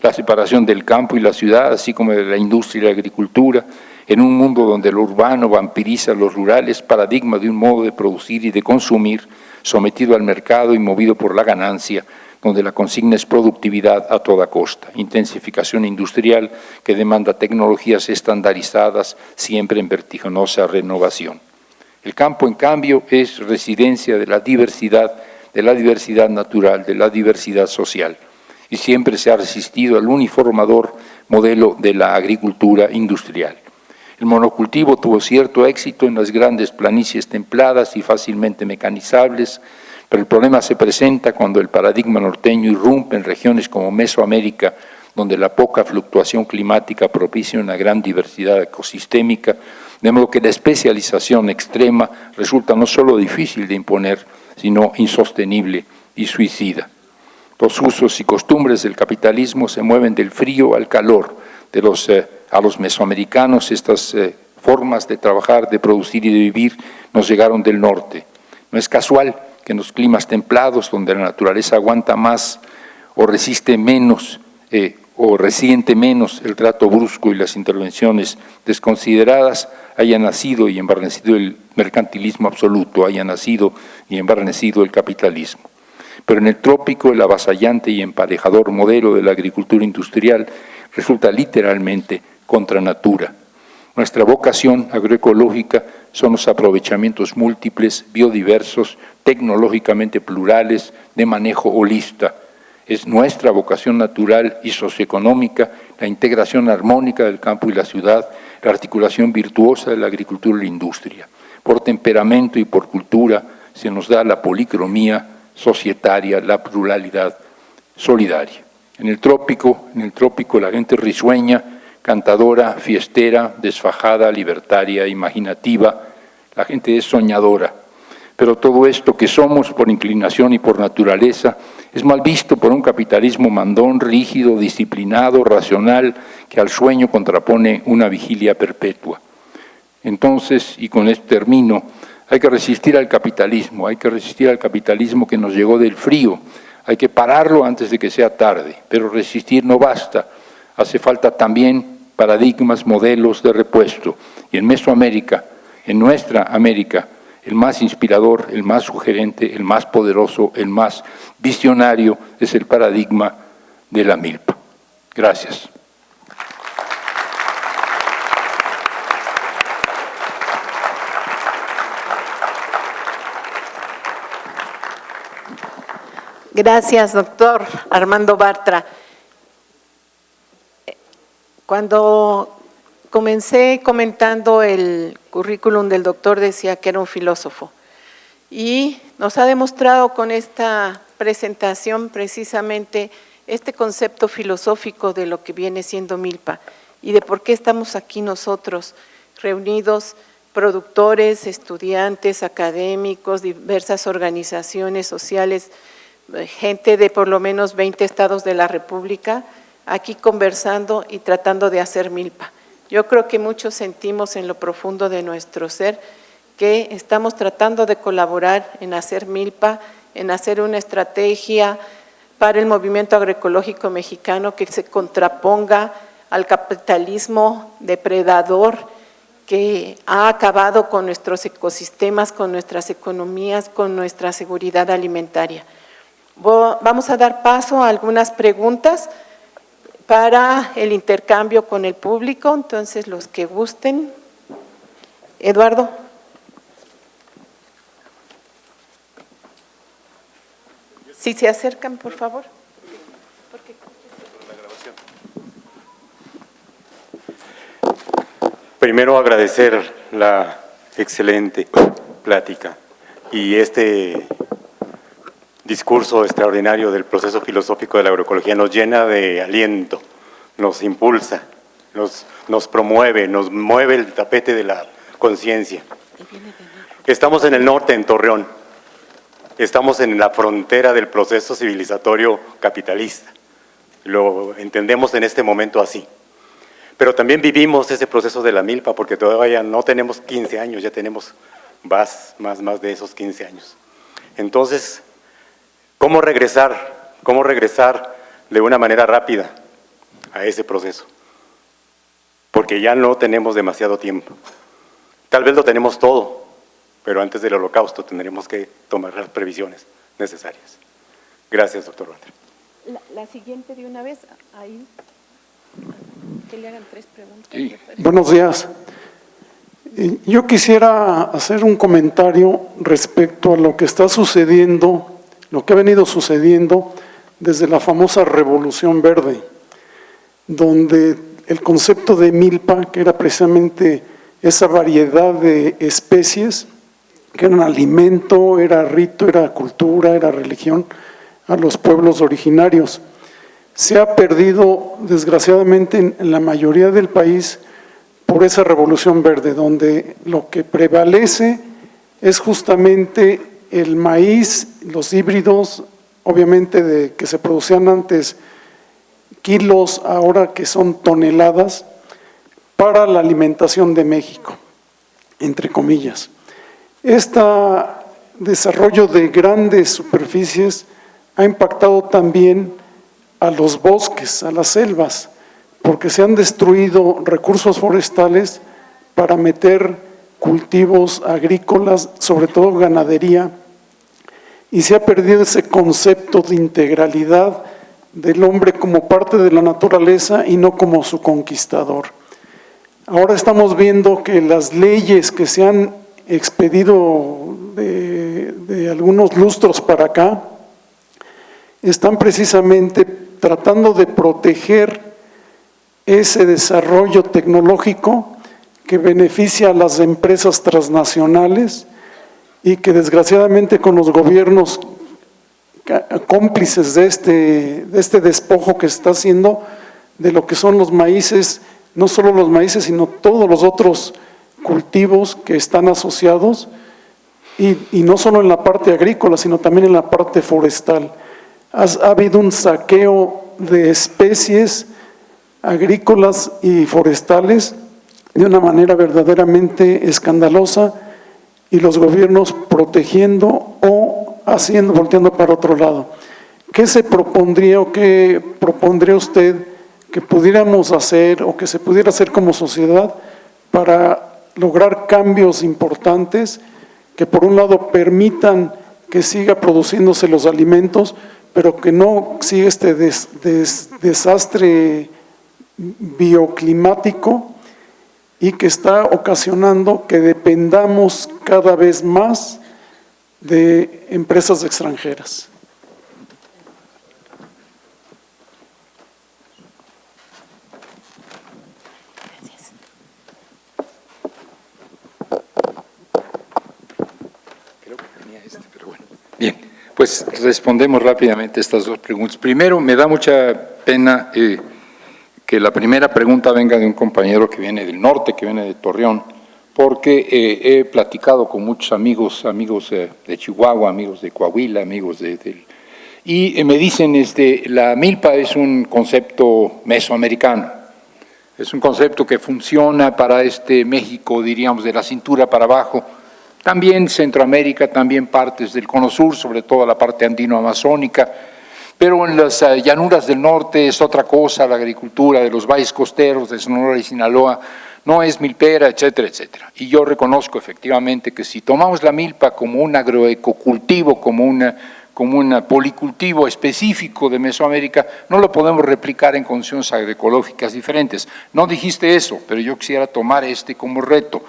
La separación del campo y la ciudad, así como de la industria y la agricultura, en un mundo donde lo urbano vampiriza lo rural, es paradigma de un modo de producir y de consumir sometido al mercado y movido por la ganancia, donde la consigna es productividad a toda costa, intensificación industrial que demanda tecnologías estandarizadas, siempre en vertiginosa renovación. El campo, en cambio, es residencia de la diversidad natural, de la diversidad social, y siempre se ha resistido al uniformador modelo de la agricultura industrial. El monocultivo tuvo cierto éxito en las grandes planicies templadas y fácilmente mecanizables, pero el problema se presenta cuando el paradigma norteño irrumpe en regiones como Mesoamérica, donde la poca fluctuación climática propicia una gran diversidad ecosistémica, de modo que la especialización extrema resulta no solo difícil de imponer, sino insostenible y suicida. Los usos y costumbres del capitalismo se mueven del frío al calor. A los mesoamericanos estas formas de trabajar, de producir y de vivir nos llegaron del norte. No es casual que en los climas templados, donde la naturaleza aguanta más o resiste menos o resiente menos el trato brusco y las intervenciones desconsideradas, haya nacido y embarnecido el mercantilismo absoluto, haya nacido y embarnecido el capitalismo. Pero en el trópico, el avasallante y emparejador modelo de la agricultura industrial resulta literalmente contra natura. Nuestra vocación agroecológica son los aprovechamientos múltiples, biodiversos, tecnológicamente plurales, de manejo holista. Es nuestra vocación natural y socioeconómica la integración armónica del campo y la ciudad, la articulación virtuosa de la agricultura y la industria. Por temperamento y por cultura se nos da la policromía societaria, la pluralidad solidaria. En el trópico la gente risueña, cantadora, fiestera, desfajada, libertaria, imaginativa, la gente es soñadora. Pero todo esto que somos por inclinación y por naturaleza es mal visto por un capitalismo mandón, rígido, disciplinado, racional, que al sueño contrapone una vigilia perpetua. Entonces, y con esto termino, hay que resistir al capitalismo que nos llegó del frío, hay que pararlo antes de que sea tarde, pero resistir no basta, hace falta también paradigmas, modelos de repuesto. Y en Mesoamérica, en nuestra América, el más inspirador, el más sugerente, el más poderoso, el más visionario es el paradigma de la milpa. Gracias. Gracias, doctor Armando Bartra. Cuando comencé comentando el currículum del doctor, decía que era un filósofo. Y nos ha demostrado con esta presentación precisamente este concepto filosófico de lo que viene siendo milpa y de por qué estamos aquí nosotros reunidos, productores, estudiantes, académicos, diversas organizaciones sociales, gente de por lo menos 20 estados de la República, aquí conversando y tratando de hacer milpa. Yo creo que muchos sentimos en lo profundo de nuestro ser que estamos tratando de colaborar en hacer milpa, en hacer una estrategia para el movimiento agroecológico mexicano que se contraponga al capitalismo depredador que ha acabado con nuestros ecosistemas, con nuestras economías, con nuestra seguridad alimentaria. Vamos a dar paso a algunas preguntas para el intercambio con el público, entonces los que gusten. Eduardo. Si se acercan, por favor. Primero agradecer la excelente plática y este discurso extraordinario del proceso filosófico de la agroecología nos llena de aliento, nos impulsa, nos promueve, nos mueve el tapete de la conciencia. Estamos en el norte, en Torreón, estamos en la frontera del proceso civilizatorio capitalista, lo entendemos en este momento así. Pero también vivimos ese proceso de la milpa, porque todavía no tenemos 15 años, ya tenemos más de esos 15 años. Entonces, ¿cómo regresar de una manera rápida a ese proceso? Porque ya no tenemos demasiado tiempo. Tal vez lo tenemos todo, pero antes del Holocausto tendremos que tomar las previsiones necesarias. Gracias, doctor Batres. La siguiente de una vez, ahí, que le hagan 3 preguntas. Sí. Buenos días. Yo quisiera hacer un comentario respecto a lo que está sucediendo, lo que ha venido sucediendo desde la famosa Revolución Verde, donde el concepto de milpa, que era precisamente esa variedad de especies, que eran alimento, era rito, era cultura, era religión, a los pueblos originarios. Se ha perdido, desgraciadamente, en la mayoría del país por esa Revolución Verde, donde lo que prevalece es justamente el maíz, los híbridos, obviamente que se producían antes kilos, ahora que son toneladas, para la alimentación de México, entre comillas. Este desarrollo de grandes superficies ha impactado también a los bosques, a las selvas, porque se han destruido recursos forestales para meter cultivos agrícolas, sobre todo ganadería, y se ha perdido ese concepto de integralidad del hombre como parte de la naturaleza y no como su conquistador. Ahora estamos viendo que las leyes que se han expedido de algunos lustros para acá están precisamente tratando de proteger ese desarrollo tecnológico que beneficia a las empresas transnacionales y que desgraciadamente con los gobiernos cómplices de este despojo que se está haciendo de lo que son los maíces, no solo los maíces, sino todos los otros cultivos que están asociados, y no solo en la parte agrícola, sino también en la parte forestal. Ha habido un saqueo de especies agrícolas y forestales de una manera verdaderamente escandalosa, y los gobiernos protegiendo o haciendo, volteando para otro lado. ¿Qué se propondría o qué propondría usted que pudiéramos hacer o que se pudiera hacer como sociedad para lograr cambios importantes que por un lado permitan que siga produciéndose los alimentos, pero que no siga este desastre bioclimático y que está ocasionando que dependamos cada vez más de empresas extranjeras? Creo que tenía pero bueno. Bien, pues respondemos rápidamente estas 2 preguntas. Primero, me da mucha pena que la primera pregunta venga de un compañero que viene del norte, que viene de Torreón, porque he platicado con muchos amigos de Chihuahua, amigos de Coahuila, amigos y me dicen, la milpa es un concepto mesoamericano, es un concepto que funciona para México, diríamos, de la cintura para abajo, también Centroamérica, también partes del Cono Sur, sobre todo la parte andino-amazónica, pero en las llanuras del norte es otra cosa, la agricultura de los valles costeros de Sonora y Sinaloa no es milpera, etcétera, etcétera. Y yo reconozco efectivamente que si tomamos la milpa como un agroecocultivo, como un policultivo específico de Mesoamérica, no lo podemos replicar en condiciones agroecológicas diferentes. No dijiste eso, pero yo quisiera tomar como reto.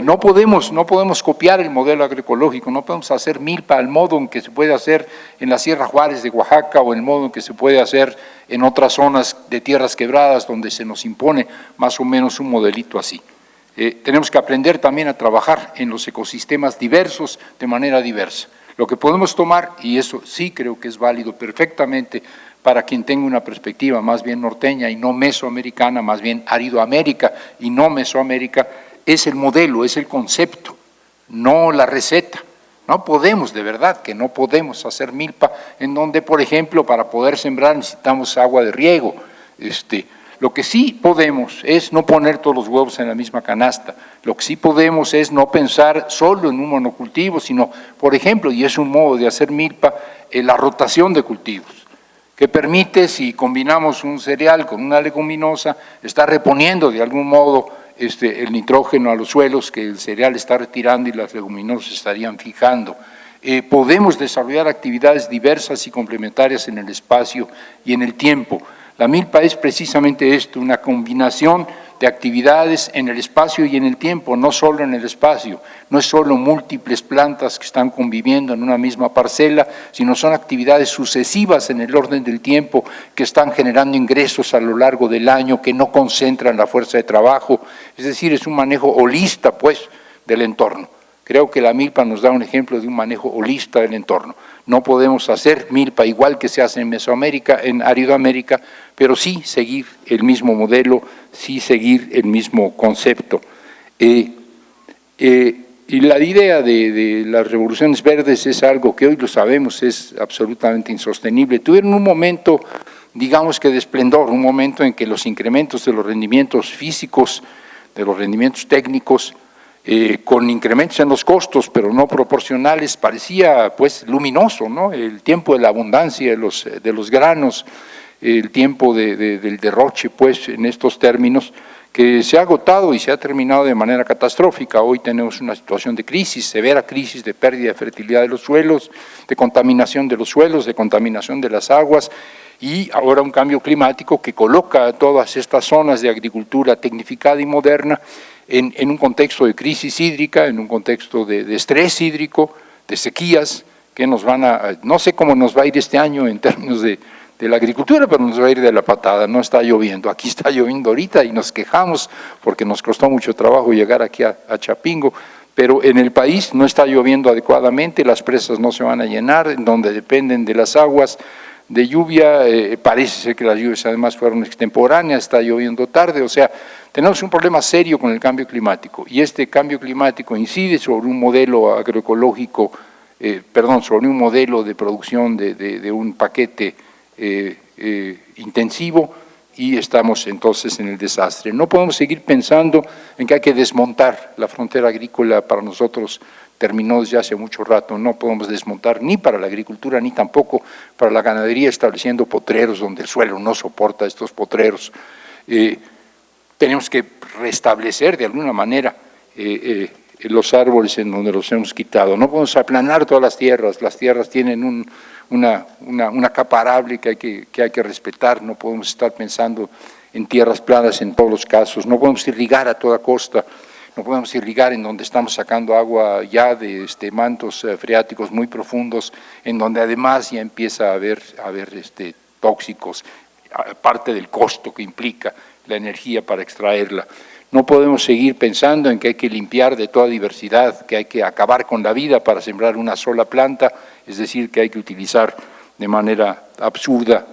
No podemos copiar el modelo agroecológico, no podemos hacer milpa al modo en que se puede hacer en la Sierra Juárez de Oaxaca o el modo en que se puede hacer en otras zonas de tierras quebradas donde se nos impone más o menos un modelito así. Tenemos que aprender también a trabajar en los ecosistemas diversos de manera diversa. Lo que podemos tomar, y eso sí creo que es válido perfectamente para quien tenga una perspectiva más bien norteña y no mesoamericana, más bien Aridoamérica y no Mesoamérica, es el modelo, es el concepto, no la receta. No podemos, de verdad que no podemos hacer milpa en donde, por ejemplo, para poder sembrar necesitamos agua de riego. Lo que sí podemos es no poner todos los huevos en la misma canasta. Lo que sí podemos es no pensar solo en un monocultivo, sino, por ejemplo, y es un modo de hacer milpa, la rotación de cultivos, que permite, si combinamos un cereal con una leguminosa, estar reponiendo de algún modo el nitrógeno a los suelos que el cereal está retirando y las leguminosas estarían fijando. Podemos desarrollar actividades diversas y complementarias en el espacio y en el tiempo. La milpa es precisamente esto, una combinación de actividades en el espacio y en el tiempo, no solo en el espacio, no es solo múltiples plantas que están conviviendo en una misma parcela, sino son actividades sucesivas en el orden del tiempo que están generando ingresos a lo largo del año, que no concentran la fuerza de trabajo, es decir, es un manejo holista, pues, del entorno. Creo que la milpa nos da un ejemplo de un manejo holista del entorno. No podemos hacer milpa igual que se hace en Mesoamérica, en Aridoamérica, pero sí seguir el mismo modelo, sí seguir el mismo concepto. Y la idea de las revoluciones verdes es algo que hoy lo sabemos, es absolutamente insostenible. Tuvieron un momento, digamos que de esplendor, un momento en que los incrementos de los rendimientos físicos, de los rendimientos técnicos, con incrementos en los costos, pero no proporcionales, parecía pues luminoso, ¿no? El tiempo de la abundancia de los granos, el tiempo del derroche, pues, en estos términos, que se ha agotado y se ha terminado de manera catastrófica. Hoy tenemos una situación de crisis, severa crisis de pérdida de fertilidad de los suelos, de contaminación de los suelos, de contaminación de las aguas, y ahora un cambio climático que coloca a todas estas zonas de agricultura tecnificada y moderna en un contexto de crisis hídrica, en un contexto de estrés hídrico, de sequías, que nos van a, no sé cómo nos va a ir este año en términos de la agricultura, pero nos va a ir de la patada, no está lloviendo, aquí está lloviendo ahorita y nos quejamos porque nos costó mucho trabajo llegar aquí a Chapingo, pero en el país no está lloviendo adecuadamente, las presas no se van a llenar, en donde dependen de las aguas de lluvia, parece ser que las lluvias además fueron extemporáneas, está lloviendo tarde, o sea, tenemos un problema serio con el cambio climático y este cambio climático incide sobre un modelo agroecológico, sobre un modelo de producción de un paquete intensivo y estamos entonces en el desastre. No podemos seguir pensando en que hay que desmontar la frontera agrícola, para nosotros terminó desde hace mucho rato, no podemos desmontar ni para la agricultura ni tampoco para la ganadería, estableciendo potreros donde el suelo no soporta estos potreros. Tenemos que restablecer de alguna manera los árboles en donde los hemos quitado. No podemos aplanar todas las tierras tienen una capa arable que hay que respetar, no podemos estar pensando en tierras planas en todos los casos, no podemos irrigar a toda costa, no podemos irrigar en donde estamos sacando agua ya de mantos freáticos muy profundos, en donde además ya empieza a haber tóxicos, aparte del costo que implica la energía para extraerla. No podemos seguir pensando en que hay que limpiar de toda diversidad, que hay que acabar con la vida para sembrar una sola planta, es decir, que hay que utilizar de manera absurda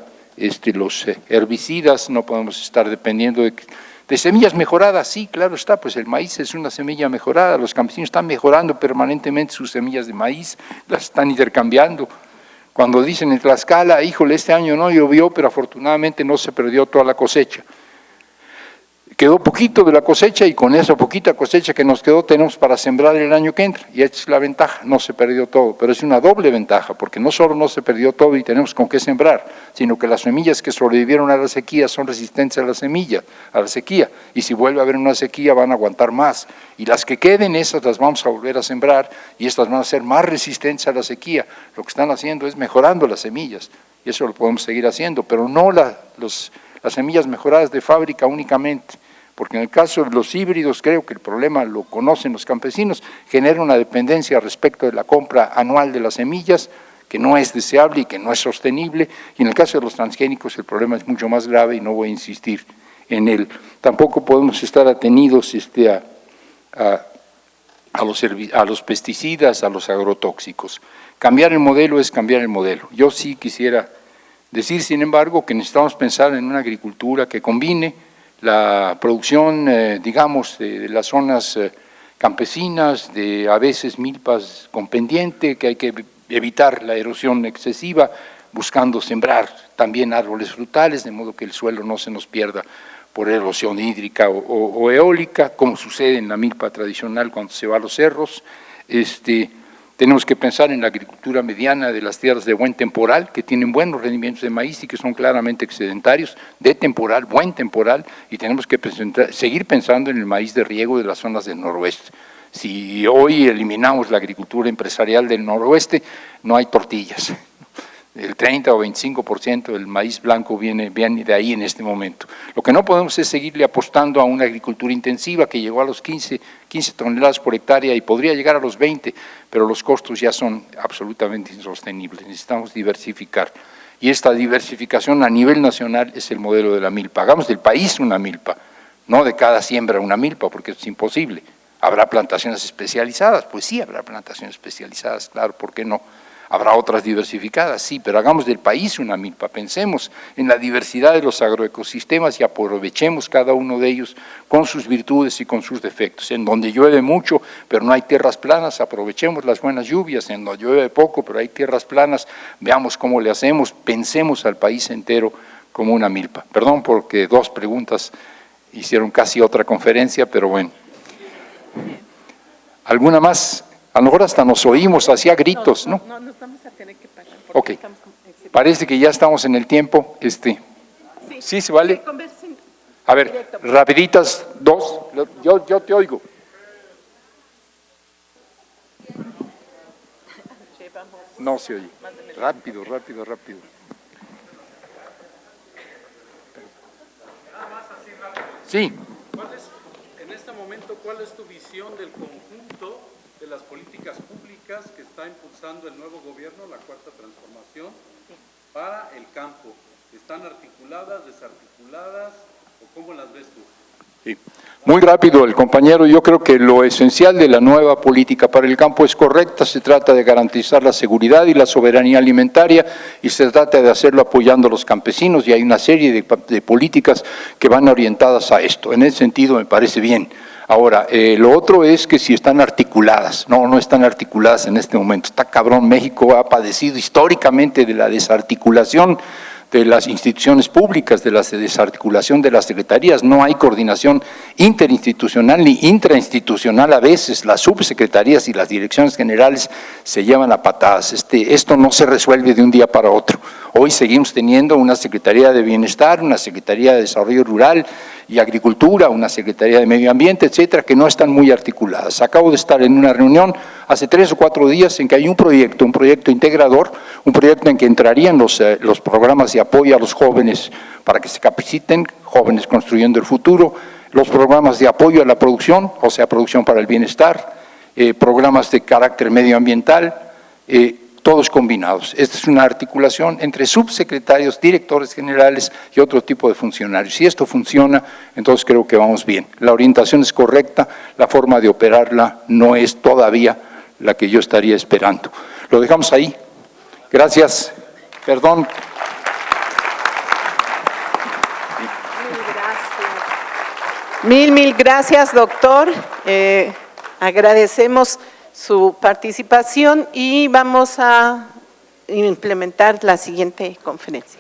los herbicidas, no podemos estar dependiendo de semillas mejoradas. Sí, claro está, pues el maíz es una semilla mejorada, los campesinos están mejorando permanentemente sus semillas de maíz, las están intercambiando. Cuando dicen en Tlaxcala, híjole, este año no llovió, pero afortunadamente no se perdió toda la cosecha. Quedó poquito de la cosecha y con esa poquita cosecha que nos quedó tenemos para sembrar el año que entra. Y esta es la ventaja, no se perdió todo, pero es una doble ventaja, porque no solo no se perdió todo y tenemos con qué sembrar, sino que las semillas que sobrevivieron a la sequía son resistentes a la sequía, y si vuelve a haber una sequía van a aguantar más. Y las que queden, esas las vamos a volver a sembrar y estas van a ser más resistentes a la sequía. Lo que están haciendo es mejorando las semillas, y eso lo podemos seguir haciendo, pero no las semillas mejoradas de fábrica únicamente, porque en el caso de los híbridos, creo que el problema lo conocen los campesinos, genera una dependencia respecto de la compra anual de las semillas, que no es deseable y que no es sostenible, y en el caso de los transgénicos el problema es mucho más grave y no voy a insistir en él. Tampoco podemos estar atenidos a los pesticidas, a los agrotóxicos. Cambiar el modelo es cambiar el modelo. Yo sí quisiera decir, sin embargo, que necesitamos pensar en una agricultura que combine la producción, digamos, de las zonas campesinas, de a veces milpas con pendiente, que hay que evitar la erosión excesiva, buscando sembrar también árboles frutales, de modo que el suelo no se nos pierda por erosión hídrica o eólica, como sucede en la milpa tradicional cuando se va a los cerros. Tenemos que pensar en la agricultura mediana de las tierras de buen temporal, que tienen buenos rendimientos de maíz y que son claramente excedentarios, de temporal, buen temporal, y tenemos que seguir pensando en el maíz de riego de las zonas del noroeste. Si hoy eliminamos la agricultura empresarial del noroeste, no hay tortillas. El 30 o 25% del maíz blanco viene de ahí en este momento. Lo que no podemos es seguirle apostando a una agricultura intensiva que llegó a los 15 toneladas por hectárea y podría llegar a los 20, pero los costos ya son absolutamente insostenibles. Necesitamos diversificar. Y esta diversificación a nivel nacional es el modelo de la milpa. Hagamos del país una milpa, no de cada siembra una milpa, porque es imposible. ¿Habrá plantaciones especializadas? Pues sí, habrá plantaciones especializadas, claro, ¿por qué no? Habrá otras diversificadas, sí, pero hagamos del país una milpa, pensemos en la diversidad de los agroecosistemas y aprovechemos cada uno de ellos con sus virtudes y con sus defectos. En donde llueve mucho, pero no hay tierras planas, aprovechemos las buenas lluvias. En donde llueve poco, pero hay tierras planas, veamos cómo le hacemos, pensemos al país entero como una milpa. Perdón porque 2 preguntas hicieron casi otra conferencia, pero bueno. ¿Alguna más? A lo mejor hasta nos oímos, hacía gritos, ¿no? No, nos vamos a tener que parar. Ok, parece que ya estamos en el tiempo. ¿Sí se vale? A ver, rapiditas, 2, yo te oigo. No se oye. Rápido. Sí. En este momento, ¿cuál es tu visión del conjunto de las políticas públicas que está impulsando el nuevo gobierno, la Cuarta Transformación, para el campo? ¿Están articuladas, desarticuladas o cómo las ves tú? Sí. Muy rápido el compañero, yo creo que lo esencial de la nueva política para el campo es correcta, se trata de garantizar la seguridad y la soberanía alimentaria y se trata de hacerlo apoyando a los campesinos y hay una serie de políticas que van orientadas a esto, en ese sentido me parece bien. Ahora, lo otro es que si están articuladas, no están articuladas en este momento, está cabrón, México ha padecido históricamente de la desarticulación de las instituciones públicas, de la desarticulación de las secretarías, no hay coordinación interinstitucional ni intrainstitucional a veces, las subsecretarías y las direcciones generales se llevan a patadas, esto no se resuelve de un día para otro. Hoy seguimos teniendo una Secretaría de Bienestar, una Secretaría de Desarrollo Rural y Agricultura, una Secretaría de Medio Ambiente, etcétera, que no están muy articuladas. Acabo de estar en una reunión hace 3 o 4 días en que hay un proyecto integrador, un proyecto en que entrarían los programas de apoyo a los jóvenes para que se capaciten, jóvenes construyendo el futuro, los programas de apoyo a la producción, o sea, producción para el bienestar, programas de carácter medioambiental, todos combinados. Esta es una articulación entre subsecretarios, directores generales y otro tipo de funcionarios. Si esto funciona, entonces creo que vamos bien. La orientación es correcta, la forma de operarla no es todavía la que yo estaría esperando. Lo dejamos ahí. Gracias. Perdón. Mil gracias, doctor. Agradecemos su participación y vamos a implementar la siguiente conferencia.